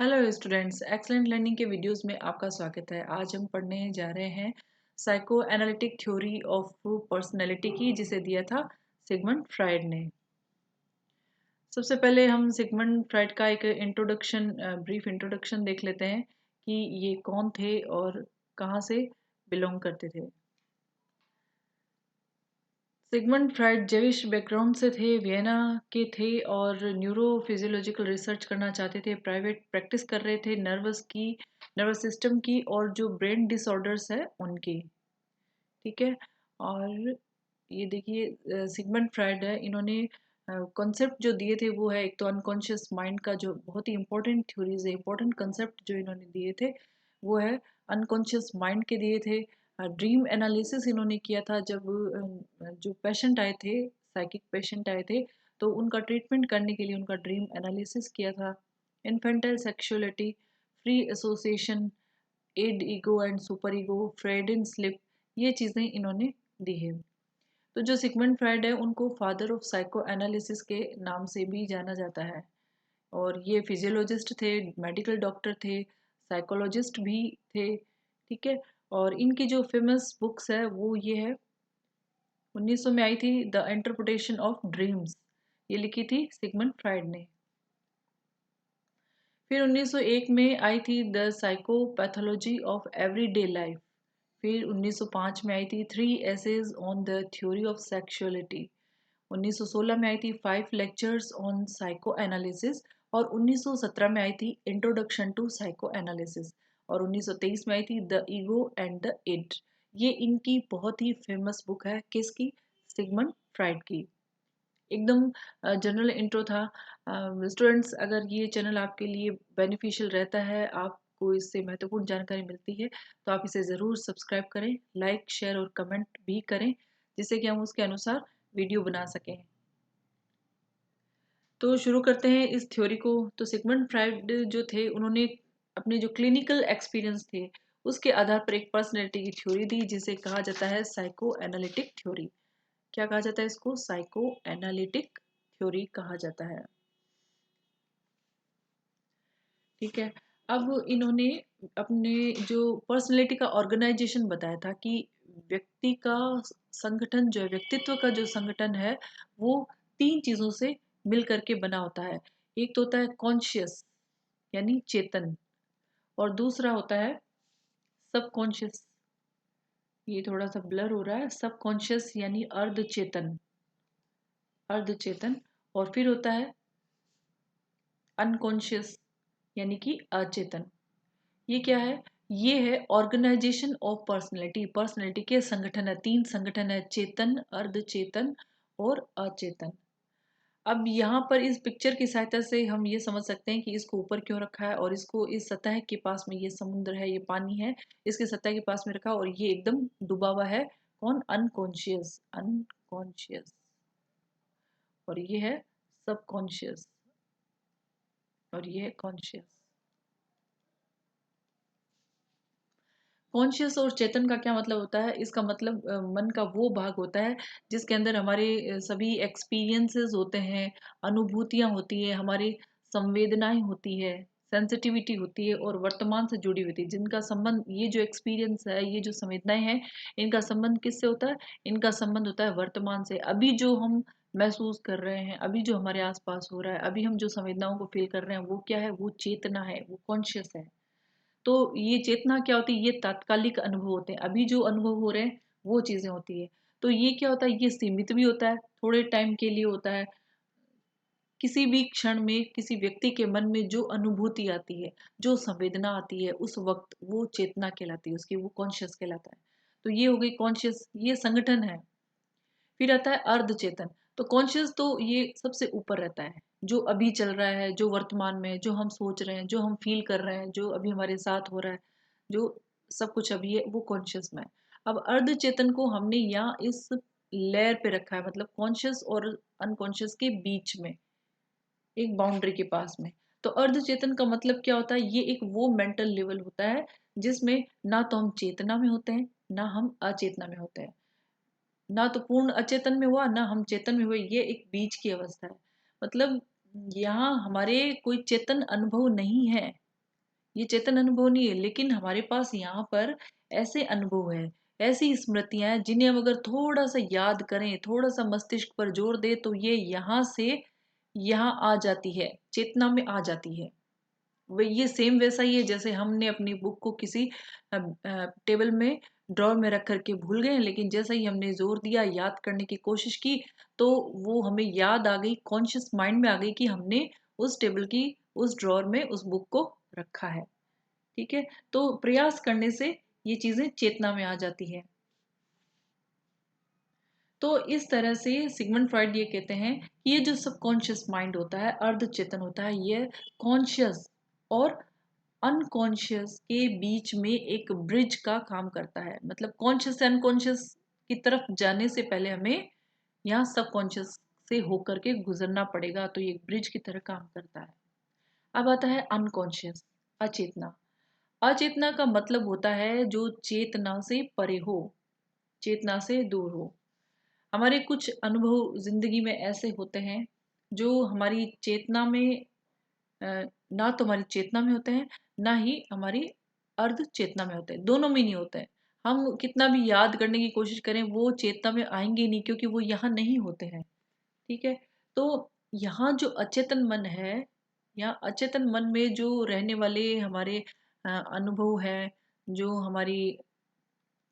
Hello students, excellent learning के videos में आपका स्वागत है। आज हम पढ़ने जा रहे हैं psycho analytic theory of personality की, जिसे दिया था सिगमंड फ्राइड ने। सबसे पहले हम सिगमंड फ्राइड का एक ब्रीफ इंट्रोडक्शन देख लेते हैं कि ये कौन थे और कहाँ से बिलोंग करते थे। सिगमंड फ्राइड जेविश बैकग्राउंड से थे, वियना के थे और न्यूरोफिजियोलॉजिकल रिसर्च करना चाहते थे। प्राइवेट प्रैक्टिस कर रहे थे नर्वस सिस्टम की और जो ब्रेन डिसऑर्डर्स है उनकी। ठीक है। और ये देखिए, सिगमंड फ्राइड है, इन्होंने कॉन्सेप्ट जो दिए थे वो है, एक तो अनकॉन्शियस माइंड का, जो बहुत ही इंपॉर्टेंट थ्योरीज है, इंपॉर्टेंट कंसेप्ट जो इन्होंने दिए थे वो है अनकॉन्शियस माइंड के दिए थे। ड्रीम एनालिसिस इन्होंने किया था। जब जो पेशेंट आए थे, साइकिक पेशेंट आए थे, तो उनका ट्रीटमेंट करने के लिए उनका ड्रीम एनालिसिस किया था। Infantile sexuality, free association, id ego and super ego, Freudian slip, ये चीज़ें इन्होंने दी है। तो जो सिगमंड फ्राइड है उनको फादर ऑफ साइको एनालिसिस के नाम से भी जाना जाता है। और ये फिजियोलॉजिस्ट थे, मेडिकल डॉक्टर थे, साइकोलॉजिस्ट भी थे। ठीक है। और इनकी जो फेमस बुक्स है वो ये है, 1900 में आई थी, द इंटरप्रिटेशन ऑफ ड्रीम्स, ये लिखी थी सिगमंड फ्राइड ने। फिर 1901 में आई थी the psychopathology of everyday life. फिर 1905 में आई थी three essays on the theory of sexuality. 1916 में आई थी five lectures on psychoanalysis. और 1917 में आई थी इंट्रोडक्शन टू साइको एनालिसिस। और 1923 में आई थी the ego and the id. ये इनकी बहुत ही फेमस बुक है, किसकी? सिगमंड फ्राइड की। एकदम जनरल इंट्रो था। स्टूडेंट्स, अगर ये चैनल आपके लिए बेनिफिशियल रहता है, आपको इससे महत्वपूर्ण जानकारी मिलती है, तो आप इसे ज़रूर सब्सक्राइब करें, लाइक शेयर और कमेंट भी करें, जिससे कि हम उसके अनुसार वीडियो बना सकें। तो शुरू करते हैं इस थ्योरी को। तो सिगमंड फ्राइड जो थे, उन्होंने अपने जो क्लिनिकल एक्सपीरियंस थे उसके आधार पर एक पर्सनैलिटी की थ्योरी दी, जिसे कहा जाता है साइको एनालिटिक थ्योरी। क्या कहा जाता है इसको? साइको एनालिटिक थ्योरी कहा जाता है। ठीक है। अब इन्होंने अपने जो पर्सनैलिटी का ऑर्गेनाइजेशन बताया था कि व्यक्ति का संगठन, जो है व्यक्तित्व का जो संगठन है, वो तीन चीजों से मिल करके बना होता है। एक तो होता है कॉन्शियस, यानी चेतन। और दूसरा होता है सबकॉन्शियस, ये थोड़ा सा ब्लर हो रहा है, सबकॉन्शियस यानी अर्धचेतन, अर्धचेतन। और फिर होता है अनकॉन्शियस, यानी कि अचेतन। ये क्या है? ये है ऑर्गेनाइजेशन ऑफ पर्सनैलिटी। पर्सनैलिटी के संगठन है, तीन संगठन है, चेतन, अर्धचेतन और अचेतन। अब यहाँ पर इस पिक्चर की सहायता से हम ये समझ सकते हैं कि इसको ऊपर क्यों रखा है, और इसको इस सतह के पास में, ये समुद्र है, ये पानी है, इसके सतह के पास में रखा, और ये एकदम डूबा हुआ है। कौन? Unconscious, unconscious. और ये है सबकॉन्शियस, और ये है कॉन्शियस। कॉन्शियस और चेतन का क्या मतलब होता है? इसका मतलब मन का वो भाग होता है जिसके अंदर हमारे सभी एक्सपीरियंसेस होते हैं, अनुभूतियां होती है, हमारी संवेदनाएं होती है, सेंसिटिविटी होती है, और वर्तमान से जुड़ी हुई होती है, जिनका संबंध, ये जो एक्सपीरियंस है, ये जो संवेदनाएं हैं, इनका संबंध किससे होता है? इनका संबंध होता है वर्तमान से। अभी जो हम महसूस कर रहे हैं, अभी जो हमारे आसपास हो रहा है, अभी हम जो संवेदनाओं को फील कर रहे हैं, वो क्या है? वो चेतना है, वो कॉन्शियस है। तो ये चेतना क्या होती है? ये तात्कालिक अनुभव होते हैं, अभी जो अनुभव हो रहे हैं वो चीजें होती है। तो ये क्या होता है? ये सीमित भी होता है, थोड़े टाइम के लिए होता है। किसी भी क्षण में किसी व्यक्ति के मन में जो अनुभूति आती है, जो संवेदना आती है, उस वक्त वो चेतना कहलाती है उसकी, वो कॉन्शियस कहलाता है। तो ये हो गई कॉन्शियस, ये संगठन है। फिर आता है अर्धचेतन। तो कॉन्शियस तो ये सबसे ऊपर रहता है, जो अभी चल रहा है, जो वर्तमान में, जो हम सोच रहे हैं, जो हम फील कर रहे हैं, जो अभी हमारे साथ हो रहा है, जो सब कुछ अभी है, वो कॉन्शियस में है। अब अर्धचेतन को हमने यहाँ इस लेयर पे रखा है, मतलब कॉन्शियस और अनकॉन्शियस के बीच में, एक बाउंड्री के पास में। तो अर्धचेतन का मतलब क्या होता है? ये एक वो मेंटल लेवल होता है जिसमें ना तो हम चेतना में होते हैं, ना हम अचेतना में होते हैं। ना तो पूर्ण अचेतन में हुआ, ना हम चेतन में हुए, ये एक बीच की अवस्था है। मतलब यहाँ हमारे कोई चेतन अनुभव नहीं है, ये चेतन अनुभव नहीं है, लेकिन हमारे पास यहाँ पर ऐसे अनुभव है, ऐसी स्मृतियां हैं जिन्हें हम अगर थोड़ा सा याद करें, थोड़ा सा मस्तिष्क पर जोर दे तो ये यहाँ से यहाँ आ जाती है, चेतना में आ जाती है। वो ये सेम वैसा ही है जैसे हमने अपनी बुक को किसी टेबल में ड्रॉर में रख करके भूल गए, लेकिन जैसा ही हमने जोर दिया, याद करने की कोशिश की, तो वो हमें याद आ गई, कॉन्शियस माइंड में आ गई कि हमने उस टेबल की उस ड्रॉर में उस बुक को रखा है। ठीक है, तो प्रयास करने से ये चीजें चेतना में आ जाती है। तो इस तरह से सिगमंड फ्रॉइड ये कहते हैं कि ये जो सबकॉन्शियस माइंड होता है, अर्ध चेतन होता है, ये कॉन्शियस और अनकॉन्शियस के बीच में एक ब्रिज का काम करता है। मतलब कॉन्शियस से अनकॉन्शियस की तरफ जाने से पहले हमें यहाँ सबकॉन्शियस से होकर के गुजरना पड़ेगा, तो ये एक ब्रिज की तरह काम करता है। अब आता है अनकॉन्शियस, अचेतना। अचेतना का मतलब होता है जो चेतना से परे हो, चेतना से दूर हो। हमारे कुछ अनुभव जिंदगी में ऐसे होते हैं जो हमारी चेतना में ना तो हमारी चेतना में होते हैं, ना ही हमारी अर्ध चेतना में होते हैं, दोनों में नहीं होते हैं। हम कितना भी याद करने की कोशिश करें वो चेतना में आएंगे नहीं, क्योंकि वो यहाँ नहीं होते हैं। ठीक है, तो यहाँ जो अचेतन मन है, यहाँ अचेतन मन में जो रहने वाले हमारे अनुभव हैं, जो हमारी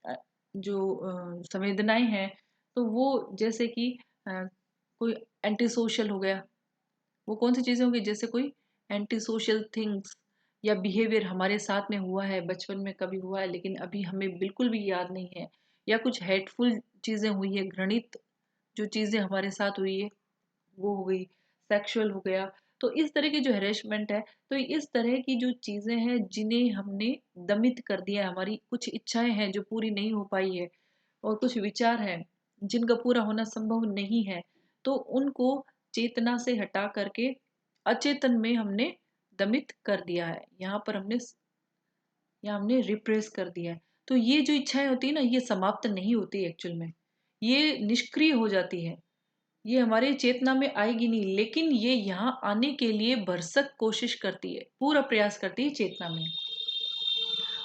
अ, जो संवेदनाएं हैं, तो वो जैसे कि कोई एंटी सोशल हो गया, वो कौन सी चीजें होंगी, जैसे कोई एंटी सोशल थिंग्स या बिहेवियर हमारे साथ में हुआ है, बचपन में कभी हुआ है लेकिन अभी हमें बिल्कुल भी याद नहीं है, या कुछ हेटफुल चीजें हुई है, घृणित जो चीजें हमारे साथ हुई है वो हो गई, सेक्सुअल हो गया। तो इस तरह की जो हैरेसमेंट है, तो इस तरह की जो चीजें हैं जिन्हें हमने दमित कर दिया है, हमारी कुछ इच्छाएं हैं जो पूरी नहीं हो पाई है, और कुछ विचार हैं जिनका पूरा होना संभव नहीं है, तो उनको चेतना से हटा करके अचेतन में हमने दमित कर दिया है, यहाँ हमने रिप्रेस कर दिया है। तो ये जो इच्छाएं होती है ना, ये समाप्त नहीं होती एक्चुअल में, ये निष्क्रिय हो जाती है, ये हमारे चेतना में आएगी नहीं, लेकिन ये यहाँ आने के लिए भरसक कोशिश करती है, पूरा प्रयास करती है चेतना में।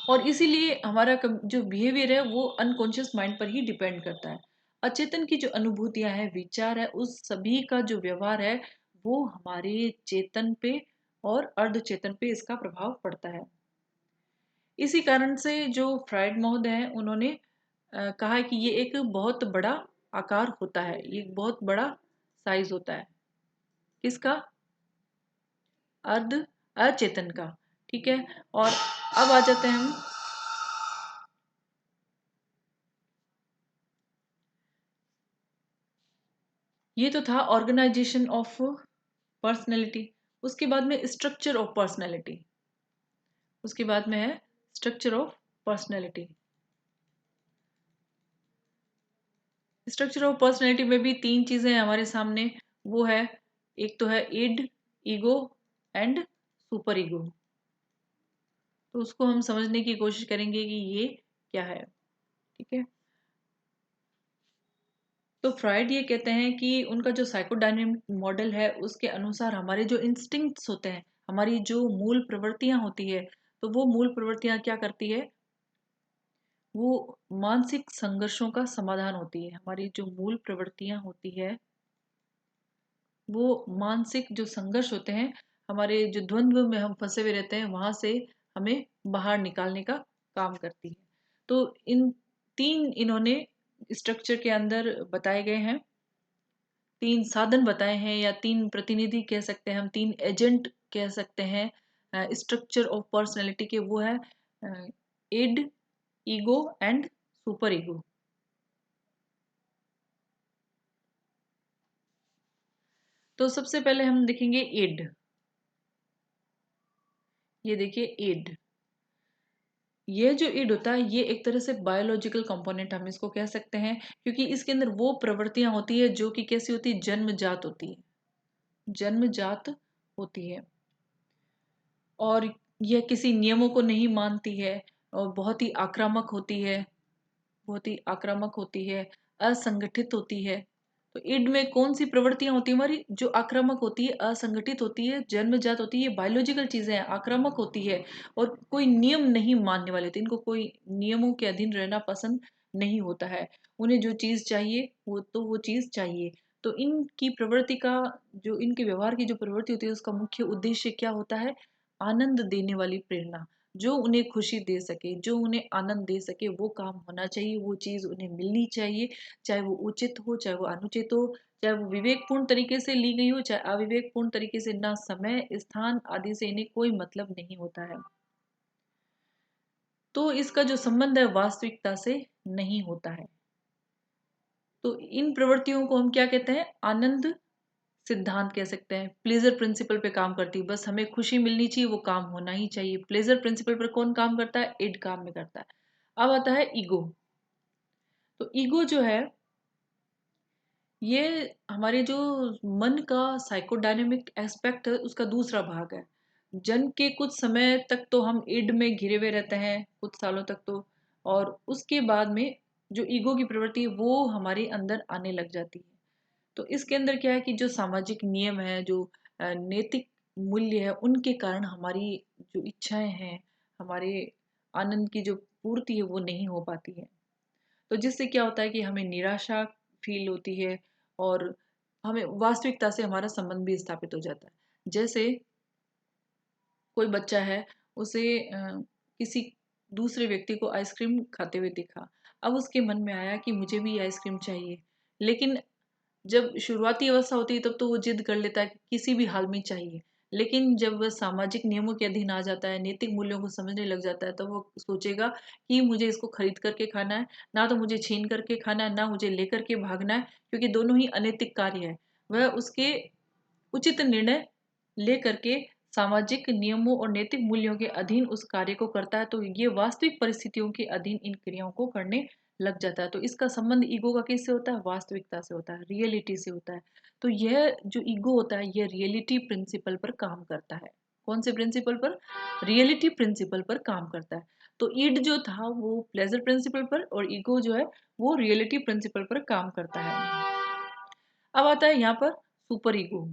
और इसीलिए हमारा जो बिहेवियर है वो अनकॉन्शियस माइंड पर ही डिपेंड करता है। अचेतन की जो अनुभूतियां हैं, विचार है, उस सभी का जो व्यवहार है वो हमारे चेतन पे और अर्ध चेतन पे इसका प्रभाव पड़ता है। इसी कारण से जो फ्राइड महोदय हैं उन्होंने कहा है कि ये एक बहुत बड़ा आकार होता है, ये एक बहुत बड़ा साइज होता है, किसका, अर्ध अचेतन का। ठीक है, और अब आ जाते हैं हम, ये तो था ऑर्गेनाइजेशन ऑफ पर्सनैलिटी। उसके बाद में स्ट्रक्चर ऑफ पर्सनैलिटी, उसके बाद में है structure of personality. Structure of personality में भी तीन चीजें हमारे सामने, वो है, एक तो है id, ego and super ego. तो उसको हम समझने की कोशिश करेंगे कि ये क्या है। ठीक है, तो फ्राइड ये कहते हैं कि उनका जो साइकोडायनेमिक मॉडल है उसके अनुसार हमारे जो इंस्टिंक्ट्स होते हैं, हमारी जो मूल प्रवृत्तियां होती है, तो वो मूल प्रवृत्तियां क्या करती है, वो मानसिक संघर्षों का समाधान होती है। हमारी जो मूल प्रवृत्तियां होती है वो मानसिक जो संघर्ष होते हैं, हमारे जो द्वंद्व में हम फंसे हुए रहते हैं, वहां से हमें बाहर निकालने का काम करती है। तो इन तीन इन्होंने स्ट्रक्चर के अंदर बताए गए हैं, तीन साधन बताए हैं, या तीन प्रतिनिधि कह सकते हैं हम, तीन एजेंट कह सकते हैं स्ट्रक्चर ऑफ पर्सनैलिटी के, वो है id, ego and super ego. तो सबसे पहले हम देखेंगे इड। ये देखिए इड, ये जो इड होता है ये एक तरह से बायोलॉजिकल कंपोनेंट हम इसको कह सकते हैं, क्योंकि इसके अंदर वो प्रवृत्तियां होती है जो कि कैसी होती है, जन्मजात होती है, जन्मजात होती है, और यह किसी नियमों को नहीं मानती है, और बहुत ही आक्रामक होती है, बहुत ही आक्रामक होती है, असंगठित होती है, तो ईड में कौन सी प्रवृत्तियां होती है हमारी, जो आक्रामक होती है, असंगठित होती है, जन्मजात होती है, ये बायोलॉजिकल चीजें हैं, आक्रामक होती है और कोई नियम नहीं मानने वाले होते, इनको कोई नियमों के अधीन रहना पसंद नहीं होता है। उन्हें जो चीज चाहिए वो चीज चाहिए। तो इनकी प्रवृत्ति का, जो इनके व्यवहार की जो प्रवृत्ति होती है, उसका मुख्य उद्देश्य क्या होता है? आनंद देने वाली प्रेरणा, जो उन्हें खुशी दे सके, जो उन्हें आनंद दे सके, वो काम होना चाहिए, वो चीज उन्हें मिलनी चाहिए। चाहे वो उचित हो, चाहे वो अनुचित हो, चाहे वो विवेकपूर्ण तरीके से ली गई हो, चाहे अविवेकपूर्ण तरीके से, ना समय स्थान आदि से इन्हें कोई मतलब नहीं होता है। तो इसका जो संबंध है वास्तविकता से नहीं होता है। तो इन प्रवृत्तियों को हम क्या कहते हैं? आनंद सिद्धांत कह सकते हैं। प्लेजर प्रिंसिपल पे काम करती है, बस हमें खुशी मिलनी चाहिए, वो काम होना ही चाहिए। प्लेजर प्रिंसिपल पर कौन काम करता है? इड काम में करता है। अब आता है ईगो। तो ईगो जो है, ये हमारे जो मन का साइकोडायनेमिक एस्पेक्ट है, उसका दूसरा भाग है। जन्म के कुछ समय तक तो हम इड में घिरे हुए रहते हैं, कुछ सालों तक तो, और उसके बाद में जो ईगो की प्रवृत्ति है वो हमारे अंदर आने लग जाती है। तो इसके अंदर क्या है कि जो सामाजिक नियम है, जो नैतिक मूल्य है, उनके कारण हमारी जो इच्छाएं हैं, हमारे आनंद की जो पूर्ति है वो नहीं हो पाती है। तो जिससे क्या होता है कि हमें निराशा फील होती है और हमें वास्तविकता से हमारा संबंध भी स्थापित हो जाता है। जैसे कोई बच्चा है, उसे किसी दूसरे व्यक्ति को आइसक्रीम खाते हुए दिखा। अब उसके मन में आया कि मुझे भी आइसक्रीम चाहिए, लेकिन जब शुरुआती अवस्था होती है तब तो वो जिद कर लेता है कि किसी भी हाल में चाहिए। लेकिन जब वह सामाजिक नियमों के अधीन आ जाता है, नैतिक मूल्यों को समझने लग जाता है, तो वो सोचेगा कि मुझे इसको खरीद करके खाना है, ना तो मुझे छीन करके खाना है, ना मुझे लेकर के भागना है, क्योंकि दोनों ही अनैतिक कार्य है। वह उसके उचित निर्णय ले करके सामाजिक नियमों और नैतिक मूल्यों के अधीन उस कार्य को करता है, तो ये वास्तविक परिस्थितियों के अधीन इन क्रियाओं को करने लग जाता है। तो इसका संबंध ईगो का किससे होता है? वास्तविकता से होता है, रियलिटी से होता है। तो यह जो ईगो होता है, यह रियलिटी प्रिंसिपल पर काम करता है। कौन से प्रिंसिपल पर? रियलिटी प्रिंसिपल पर काम करता है। तो ईड जो था वो प्लेजर प्रिंसिपल पर, और ईगो जो है वो रियलिटी प्रिंसिपल पर काम करता है। अब आता है यहाँ पर सुपर ईगो।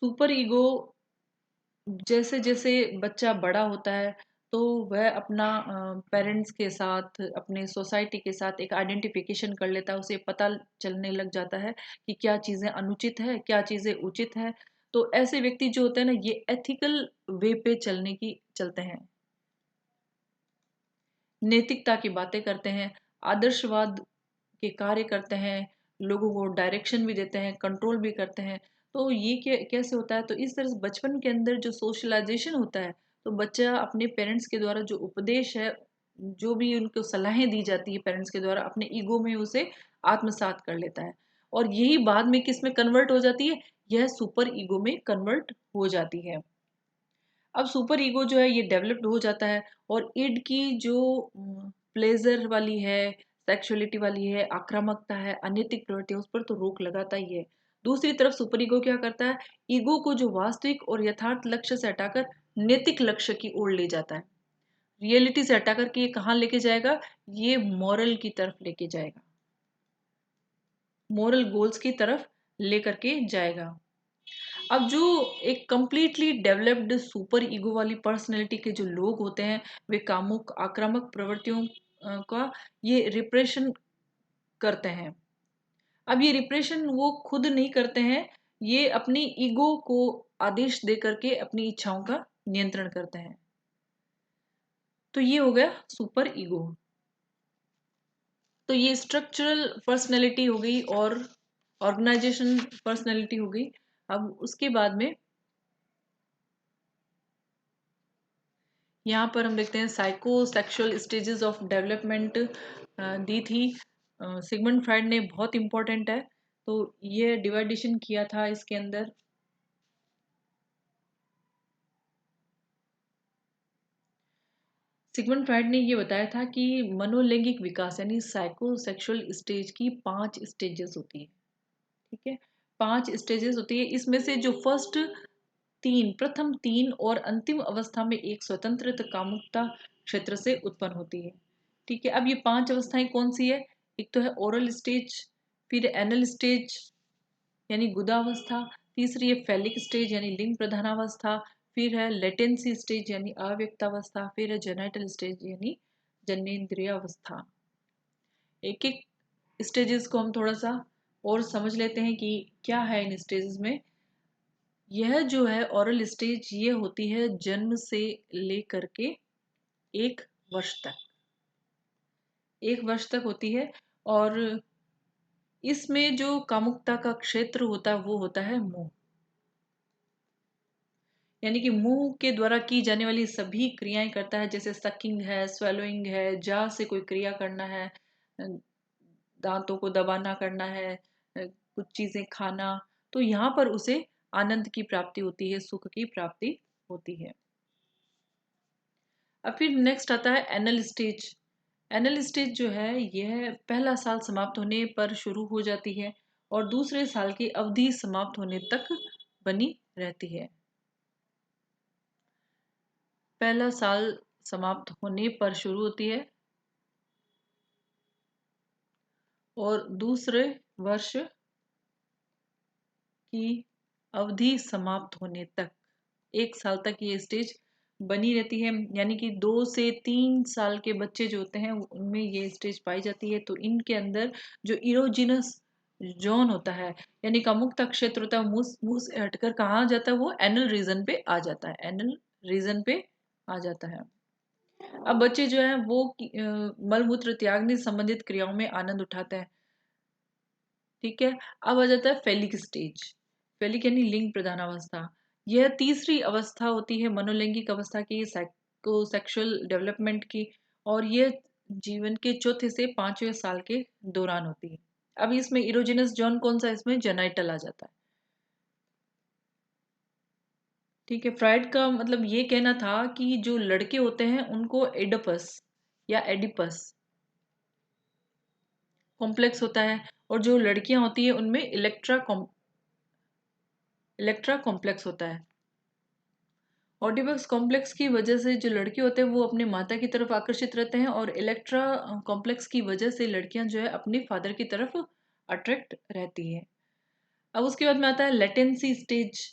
सुपर ईगो, जैसे जैसे बच्चा बड़ा होता है, तो वह अपना पेरेंट्स के साथ, अपने सोसाइटी के साथ एक आइडेंटिफिकेशन कर लेता है। उसे पता चलने लग जाता है कि क्या चीज़ें अनुचित है, क्या चीज़ें उचित है। तो ऐसे व्यक्ति जो होते हैं ना, ये एथिकल वे पे चलते हैं, नैतिकता की बातें करते हैं, आदर्शवाद के कार्य करते हैं, लोगों को डायरेक्शन भी देते हैं, कंट्रोल भी करते हैं। तो ये कैसे होता है? तो इस तरह से बचपन के अंदर जो सोशलाइजेशन होता है, तो बच्चा अपने पेरेंट्स के द्वारा जो उपदेश है, जो भी उनको सलाहें दी जाती है पेरेंट्स के द्वारा, अपने ईगो में उसे आत्मसात कर लेता है। और यही बाद में किस में कन्वर्ट हो जाती है? यह सुपर ईगो में कन्वर्ट हो जाती है। अब सुपर ईगो जो है ये डेवलप्ड हो जाता है, और इड की जो प्लेजर वाली है, सेक्सुअलिटी वाली है, आक्रामकता है, अनैतिक प्रवृत्ति है, उस पर तो रोक लगाता ही है। दूसरी तरफ सुपर ईगो क्या करता है? ईगो को जो वास्तविक और यथार्थ लक्ष्य से हटाकर नैतिक लक्ष्य की ओर ले जाता है। रियलिटी से हटाकर के ये कहाँ लेके जाएगा? ये मॉरल की तरफ लेके जाएगा, मोरल गोल्स की तरफ लेकर के जाएगा। अब जो एक कंप्लीटली डेवलप्ड सुपर ईगो वाली पर्सनैलिटी के जो लोग होते हैं, वे कामुक आक्रामक प्रवृत्तियों का ये रिप्रेशन करते हैं। अब ये रिप्रेशन वो खुद नहीं करते हैं, ये अपनी ईगो को आदेश दे करके अपनी इच्छाओं का नियंत्रण करते हैं। तो ये हो गया सुपर ईगो। तो ये स्ट्रक्चरल पर्सनैलिटी हो गई और ऑर्गेनाइजेशन पर्सनैलिटी हो गई। अब उसके बाद में यहाँ पर हम देखते हैं psycho sexual stages of development दी थी। सिगमंड फ्राइड ने, बहुत इंपॉर्टेंट है। तो ये डिवाइडेशन किया था इसके अंदर। सिगमंड फ्राइड ने ये बताया था कि मनोलैंगिक विकास यानी साइको सेक्सुअल स्टेज की 5 स्टेजेस होती है। ठीक है, 5 स्टेजेस होती है। इसमें से जो प्रथम तीन और अंतिम अवस्था में एक स्वतंत्र कामुकता क्षेत्र से उत्पन्न होती है। ठीक है, अब ये 5 अवस्थाएँ कौन-सी है? एक तो है ओरल स्टेज, फिर एनल स्टेज यानी गुदावस्था, तीसरी है फेलिक स्टेज यानी लिंग प्रधानावस्था, फिर है लेटेंसी स्टेज यानी अव्यक्तावस्था, फिर है जेनाइटल स्टेज यानी जनेंद्रियावस्था। एक-एक स्टेजेस को हम थोड़ा-सा और समझ लेते हैं कि क्या है इन स्टेजेस में। यह जो है ओरल स्टेज ये होती है जन्म से लेकर के 1 वर्ष तक। 1 वर्ष तक होती है और इसमें जो कामुकता का क्षेत्र होता है वो होता है मुँह। यानी कि मुँह के द्वारा की जाने वाली सभी क्रियाएँ करता है, जैसे सकिंग है, स्वेलोइंग है, जाह से कोई क्रिया करना है, दाँतों को दबाना करना है, कुछ चीज़ें खाना, तो यहाँ पर उसे आनंद की प्राप्ति होती है, सुख की प्राप्ति होती है। अब फिर नेक्स्ट आता है एनल स्टेज। एनल स्टेज जो है यह पहला साल समाप्त होने पर शुरू हो जाती है और दूसरे साल की अवधि समाप्त होने तक बनी रहती है। पहला साल समाप्त होने पर शुरू होती है और दूसरे वर्ष की अवधि समाप्त होने तक 1 साल तक ये स्टेज बनी रहती है। यानी कि 2 से 3 साल के बच्चे जो होते हैं उनमें ये स्टेज पाई जाती है। तो इनके अंदर जो इरोजिनस ज़ोन होता है यानी कामुकता क्षेत्र होता है मुँह मुँह से हटकर कहाँ आ जाता है वो एनल रीजन पे आ जाता है। एनल रीजन पे आ जाता है। अब बच्चे जो हैं वो मल-मूत्र त्यागने से संबंधित क्रियाओं में आनंद उठाते हैं। ठीक है, अब आ जाता है फेलिक स्टेज। फेलिक यानी लिंग प्रधानावस्था। यह तीसरी अवस्था होती है मनोलैंगिक अवस्था की, साइकोसेक्सुअल डेवलपमेंट की और ये जीवन के चौथे से 5वें साल के दौरान होती है। अब इसमें इरोजेनस ज़ोन कौन-सा है? इसमें जेनाइटल आ जाता है। ठीक है, फ्रॉइड का मतलब ये कहना था कि जो लड़के होते हैं उनको एडिपस या एडिपस कॉम्प्लेक्स होता है और जो लड़कियां होती हैं उनमें इलेक्ट्रा कॉम्प्लेक्स होता है। ऑडिपक्स कॉम्प्लेक्स की वजह से जो लड़के होते हैं वो अपने माता की तरफ आकर्षित रहते हैं और इलेक्ट्रा कॉम्प्लेक्स की वजह से लड़कियां जो है अपने फादर की तरफ अट्रैक्ट रहती है। अब उसके बाद में आता है लेटेंसी स्टेज।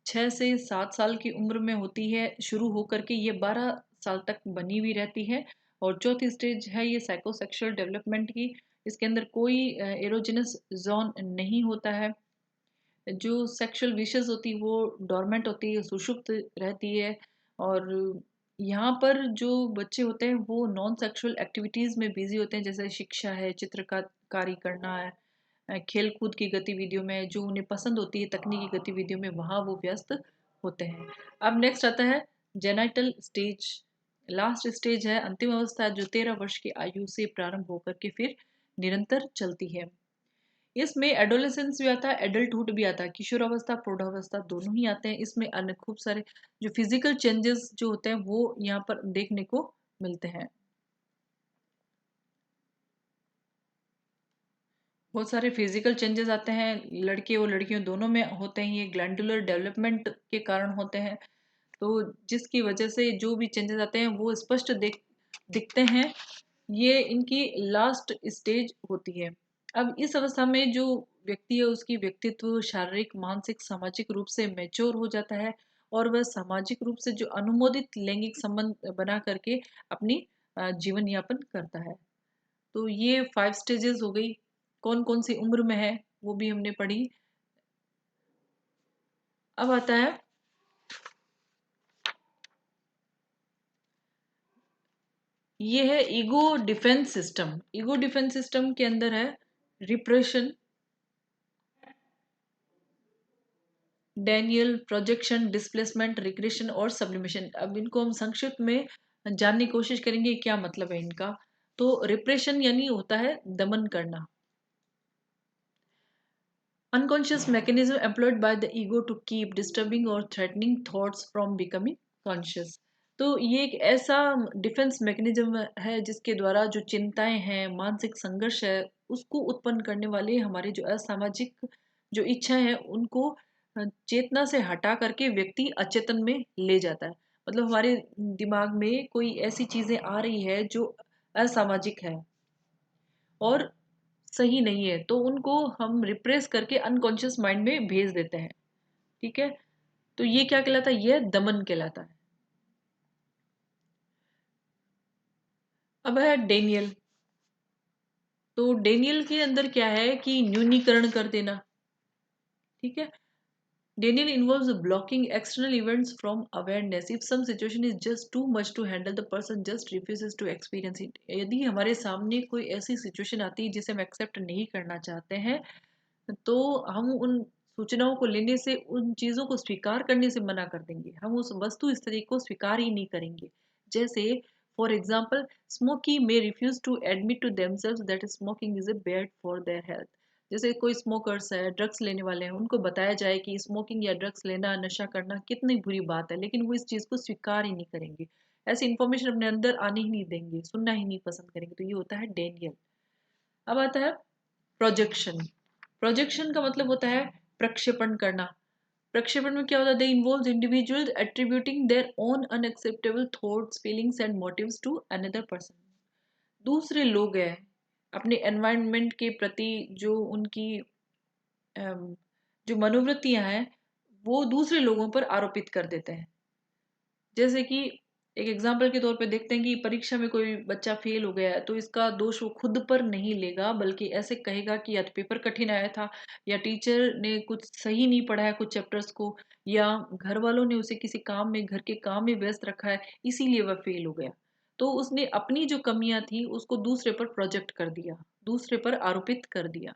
6 से 7 साल की उम्र में होती है, शुरू होकर के ये 12 साल तक बनी हुई रहती है और चौथी स्टेज है ये साइकोसेक्सुअल डेवलपमेंट की। इसके अंदर कोई एरोजिनस जोन नहीं होता है। जो सेक्सुअल विशेस होती है वो डोरमेंट होती है, सुषुप्त रहती है और यहाँ पर जो बच्चे होते हैं वो नॉन सेक्सुअल एक्टिविटीज़ में बिजी होते हैं, जैसे शिक्षा है, चित्रकारी करना है, खेल-कूद की गतिविधियों में जो उन्हें पसंद होती है, तकनीकी गतिविधियों में वहाँ वो व्यस्त होते हैं। अब नेक्स्ट आता है जेनाइटल स्टेज। लास्ट स्टेज है अंतिम अवस्था जो 13 वर्ष की आयु से प्रारंभ होकर के फिर निरंतर चलती है। इसमें एडोलेसेंस भी आता है, एडल्टहुड भी आता है, किशोरावस्था, प्रौढ़ावस्था दोनों ही आते हैं। इसमें अन्य खूब सारे जो फिजिकल चेंजेस जो होते हैं वो यहाँ पर देखने को मिलते हैं। बहुत सारे फिजिकल चेंजेस आते हैं, लड़के और लड़कियों दोनों में होते हैं। ये ग्लैंडुलर डेवलपमेंट के कारण होते हैं। तो जिसकी वजह से जो भी चेंजेस आते हैं वो स्पष्ट दिखते हैं। ये इनकी लास्ट स्टेज होती है। अब इस अवस्था में जो व्यक्ति है उसकी व्यक्तित्व शारीरिक, मानसिक, सामाजिक रूप से मैच्योर हो जाता है और वह सामाजिक रूप से जो अनुमोदित लैंगिक संबंध बना करके अपनी जीवन यापन करता है। तो ये 5 स्टेजेस हो गई। कौन-कौन सी उम्र में है वो भी हमने पढ़ी। अब आता है ये है ego defence system. Ego defence system के अंदर है repression, Daniel, projection, displacement, regression और सब्लिमेशन। अब इनको हम संक्षिप्त में जानने की कोशिश करेंगे क्या मतलब है इनका। तो रिप्रेशन यानी होता है दमन करना। Unconscious mechanism employed by the ego to keep disturbing or threatening thoughts from becoming conscious। तो ये एक ऐसा डिफेंस मैकेनिज्म है जिसके द्वारा जो चिंताएं हैं, मानसिक संघर्ष है, उसको उत्पन्न करने वाले हमारे जो असामाजिक जो इच्छा है उनको चेतना से हटा करके व्यक्ति अचेतन में ले जाता है। मतलब हमारे दिमाग में कोई ऐसी चीजें आ रही है जो असामाजिक है और सही नहीं है, तो उनको हम रिप्रेस करके अनकॉन्शियस माइंड में भेज देते हैं। ठीक है, तो ये क्या कहलाता है? ये दमन कहलाता है। अब है डेनियल। तो डेनियल के अंदर क्या है कि न्यूनीकरण कर देना। ठीक है, Denial involves blocking external events from awareness. If some situation is just too much to handle, the person just refuses to experience it. यदि हमारे सामने कोई ऐसी सिचुएशन आती है जिसे हम एक्सेप्ट नहीं करना चाहते हैं, तो हम उन सूचनाओं को लेने से, उन चीज़ों को स्वीकार करने से मना कर देंगे। हम उस वस्तु स्थिति को स्वीकार ही नहीं करेंगे। जैसे for example, smoky may refuse to admit to themselves that smoking is a bad for their health. जैसे कोई स्मोकर्स है, ड्रग्स लेने वाले हैं, उनको बताया जाए कि स्मोकिंग या ड्रग्स लेना, नशा करना कितनी बुरी बात है, लेकिन वो इस चीज़ को स्वीकार ही नहीं करेंगे। ऐसी इन्फॉर्मेशन अपने अंदर आने ही नहीं देंगे, सुनना ही नहीं पसंद करेंगे। तो ये होता है डेनियल। अब आता है प्रोजेक्शन। प्रोजेक्शन का मतलब होता है प्रक्षेपण करना। प्रक्षेपण में क्या होता है? They involve individual attributing their own unacceptable thoughts, feelings and motives to another person. दूसरे लोग हैं, अपने एनवायरनमेंट के प्रति जो उनकी अम, जो मनोवृत्तियां हैं, वो दूसरे लोगों पर आरोपित कर देते हैं। जैसे कि एक एग्जाम्पल के तौर पे देखते हैं कि परीक्षा में कोई बच्चा फेल हो गया है, तो इसका दोष वो खुद पर नहीं लेगा, बल्कि ऐसे कहेगा कि या तो पेपर कठिन आया था, या टीचर ने कुछ सही नहीं पढ़ाया कुछ चैप्टर्स को, या घर वालों ने उसे किसी काम में, घर के काम में व्यस्त रखा है, इसीलिए वह फेल हो गया। तो उसने अपनी जो कमियां थी उसको दूसरे पर प्रोजेक्ट कर दिया, दूसरे पर आरोपित कर दिया।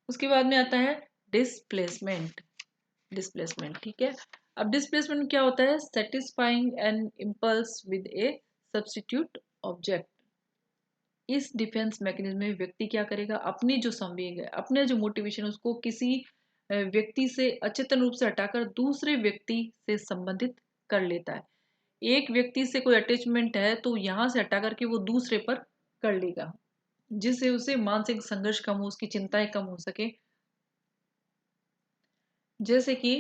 उसके बाद में आता है डिस्प्लेसमेंट। डिस्प्लेसमेंट, ठीक है। अब डिस्प्लेसमेंट क्या होता है? Satisfying an impulse with a substitute object. इस डिफेंस मैकेनिज्म में व्यक्ति क्या करेगा? अपनी जो संवेग है, अपने जो मोटिवेशन, उसको किसी व्यक्ति से अचेतन रूप से हटाकर दूसरे व्यक्ति से संबंधित कर लेता है। एक व्यक्ति से कोई अटैचमेंट है तो यहां से हटा करके वो दूसरे पर कर लेगा, जिससे उसे मानसिक संघर्ष कम हो, उसकी चिंताएं कम हो सके। जैसे कि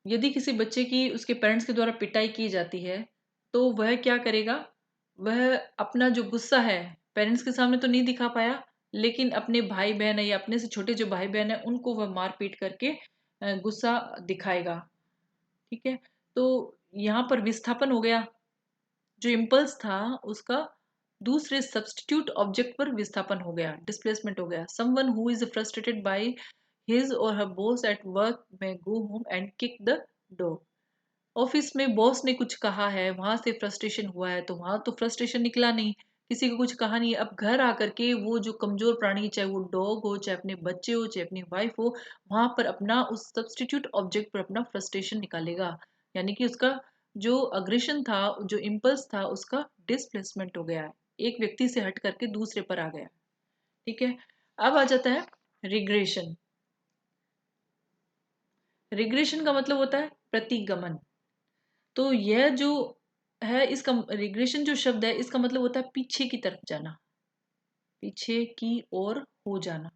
यदि किसी बच्चे की उसके पेरेंट्स के द्वारा पिटाई की जाती है, तो वह क्या करेगा? वह अपना जो गुस्सा है, पेरेंट्स के सामने तो नहीं दिखा पाया, लेकिन अपने भाई बहन है या अपने से छोटे जो भाई बहन है उनको वह मार पीट करके गुस्सा दिखाएगा। ठीक है, तो यहाँ पर विस्थापन हो गया। जो इम्पल्स था उसका दूसरे सब्स्टिट्यूट ऑब्जेक्ट पर विस्थापन हो गया, डिस्प्लेसमेंट हो गया। Someone who is frustrated by his or her boss at work may go home and kick the door. Office में बॉस ने कुछ कहा है, वहां से फ्रस्ट्रेशन हुआ है, तो वहां तो फ्रस्ट्रेशन निकला नहीं, किसी को कुछ कहा नहीं। अब घर आकर के वो जो कमजोर प्राणी, चाहे वो डॉग हो, चाहे अपने बच्चे हो, चाहे अपनी वाइफ हो, वहां पर अपना उस सब्स्टिट्यूट ऑब्जेक्ट पर अपना फ्रस्ट्रेशन निकालेगा। यानी कि उसका जो अग्रेशन था, जो इम्पल्स था, उसका डिस्प्लेसमेंट हो गया है, एक व्यक्ति से हट करके दूसरे पर आ गया। ठीक है, अब आ जाता है रिग्रेशन। रिग्रेशन का मतलब होता है प्रतिगमन। तो यह जो है, इसका रिग्रेशन जो शब्द है, इसका मतलब होता है पीछे की तरफ जाना, पीछे की ओर हो जाना।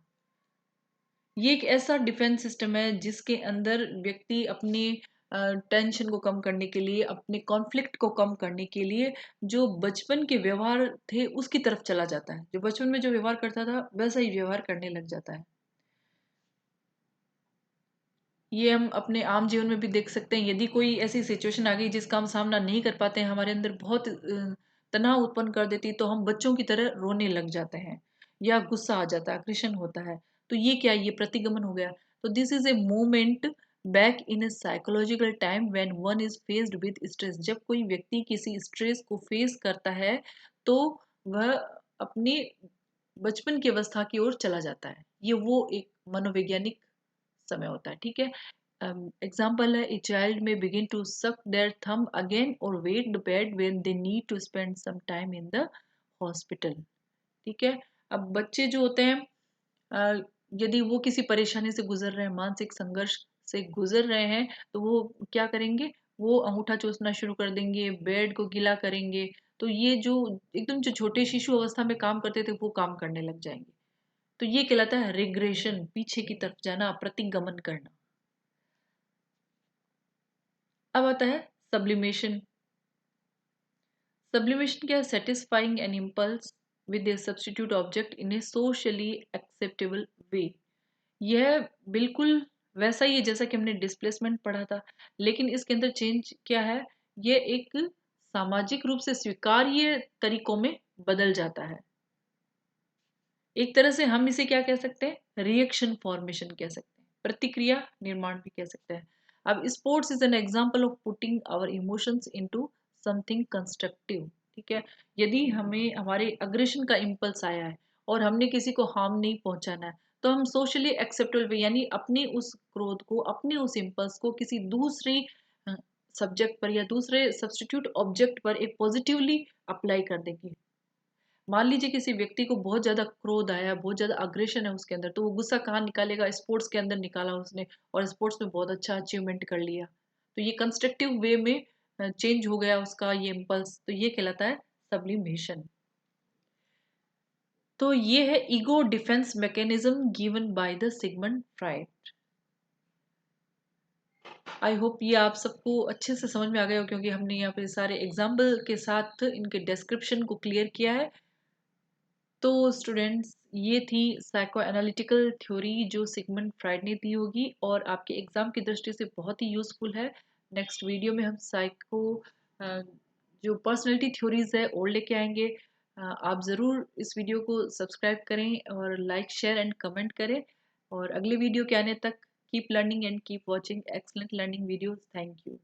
ये एक ऐसा डिफेंस सिस्टम है जिसके अंदर व्यक्ति अपनी टेंशन को कम करने के लिए, अपने कॉन्फ्लिक्ट को कम करने के लिए, जो बचपन के व्यवहार थे उसकी तरफ चला जाता है। जो बचपन में जो व्यवहार करता था वैसा ही व्यवहार करने लग जाता है। ये हम अपने आम जीवन में भी देख सकते हैं। यदि कोई ऐसी सिचुएशन आ गई जिसका हम सामना नहीं कर पाते हैं, हमारे अंदर बहुत तनाव उत्पन्न कर देती, तो हम बच्चों की तरह रोने लग जाते हैं, या गुस्सा आ जाता है, अग्रेशन होता है। तो ये क्या, ये प्रतिगमन हो गया। तो this is a moment back in A psychological time when one is faced with stress. जब कोई व्यक्ति किसी स्ट्रेस को फेस करता है, तो वह अपनी बचपन की अवस्था की ओर चला जाता है। ये वो एक मनोवैज्ञानिक समय होता है। ठीक है, एग्जाम्पल है, a child may begin to suck their thumb again और wet the bed when they need to spend some time in the hospital. ठीक है, अब बच्चे जो होते हैं, अ, यदि वो किसी परेशानी से गुजर रहे हैं, मानसिक संघर्ष से गुजर रहे हैं, तो वो क्या करेंगे? वो अंगूठा चूसना शुरू कर देंगे, बेड को गीला करेंगे। तो ये जो एकदम जो छोटे शिशु अवस्था में काम करते थे वो काम करने लग जाएंगे। तो ये कहलाता है रिग्रेशन, पीछे की तरफ जाना, प्रतिगमन करना। अब आता है सब्लिमेशन। सब्लिमेशन क्या है? Satisfying an impulse with a substitute object in a socially acceptable way. यह बिल्कुल वैसा ही है जैसा कि हमने डिस्प्लेसमेंट पढ़ा था, लेकिन इसके अंदर चेंज क्या है? ये एक सामाजिक रूप से स्वीकार्य तरीकों में बदल जाता है। एक तरह से हम इसे क्या कह सकते हैं? रिएक्शन फॉर्मेशन कह सकते हैं, प्रतिक्रिया निर्माण भी कह सकते हैं। अब sports is an example of putting our emotions into something constructive. ठीक है, यदि हमें हमारे अग्रेशन का इम्पल्स आया है और हमने किसी को हार्म नहीं पहुंचाना है, तो हम सोशली एक्सेप्टेबल वे यानी अपने उस क्रोध को, अपने उस इम्पल्स को किसी दूसरी सब्जेक्ट पर या दूसरे सब्स्टिट्यूट ऑब्जेक्ट पर एक पॉजिटिवली अप्लाई कर देंगे। मान लीजिए किसी व्यक्ति को बहुत ज़्यादा क्रोध आया, बहुत ज़्यादा अग्रेशन है उसके अंदर, तो वो गुस्सा कहाँ निकालेगा? स्पोर्ट्स के अंदर निकाला उसने और स्पोर्ट्स में बहुत अच्छा अचीवमेंट कर लिया। तो ये कंस्ट्रक्टिव वे में चेंज हो गया उसका ये इम्पल्स, तो ये कहलाता है सब्लिमेशन। तो ये है ego defence mechanism given by the Sigmund Freud. I hope ये आप सबको अच्छे से समझ में आ गया हो, क्योंकि हमने यहाँ पे सारे एग्जाम्पल के साथ इनके डिस्क्रिप्शन को क्लियर किया है। तो स्टूडेंट्स, ये थी साइको एनालिटिकल थ्योरी जो सिगमंड फ्राइड ने दी होगी और आपके एग्जाम की दृष्टि से बहुत ही यूजफुल है। नेक्स्ट वीडियो में हम साइको जो पर्सनैलिटी थ्योरीज है और लेके आएंगे। आप ज़रूर इस वीडियो को सब्सक्राइब करें और लाइक शेयर एंड कमेंट करें। और अगले वीडियो के आने तक keep learning and keep watching excellent learning videos. Thank you.